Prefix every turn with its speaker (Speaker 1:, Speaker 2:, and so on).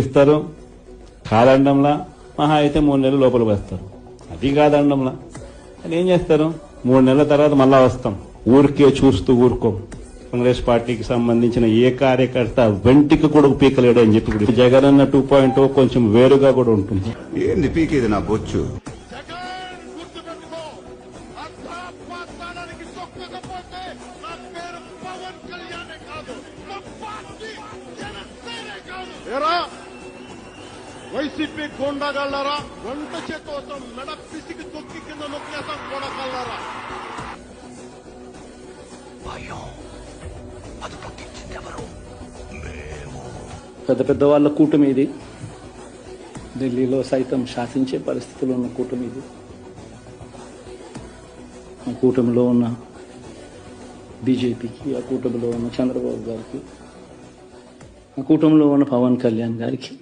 Speaker 1: ఇస్తారు కాదండంలా మహా అయితే 3 నెలలు లోపల వస్తారు. అది కాదండంలా అని ఏం చేస్తారు, 3 నెలల తర్వాత మళ్ళా వస్తాం. ఊరికే చూస్తూ ఊరుకోం. కాంగ్రెస్ పార్టీకి సంబంధించిన ఏ కార్యకర్త వెంటికి కూడా పీకలేడు అని చెప్పి జగన్ అన్న 2.0 కొంచెం వేరుగా కూడా ఉంటుంది.
Speaker 2: ఏంది పీకేది నా బొచ్చు?
Speaker 3: వైసీపీ గోండాగళ్ళారా, వంట చేతోసం మెడ పిసికి తొక్కి కింద నొక్కేసాం గోడకల్లారా.
Speaker 4: పెద్ద పెద్ద వాళ్ళ కూటమి ఇది. ఢిల్లీలో సైతం శాసించే పరిస్థితుల్లో ఉన్న కూటమి ఇది. ఆ కూటమిలో ఉన్న బీజేపీకి, ఆ కూటమిలో ఉన్న చంద్రబాబు గారికి, ఆ కూటమిలో ఉన్న పవన్ కళ్యాణ్ గారికి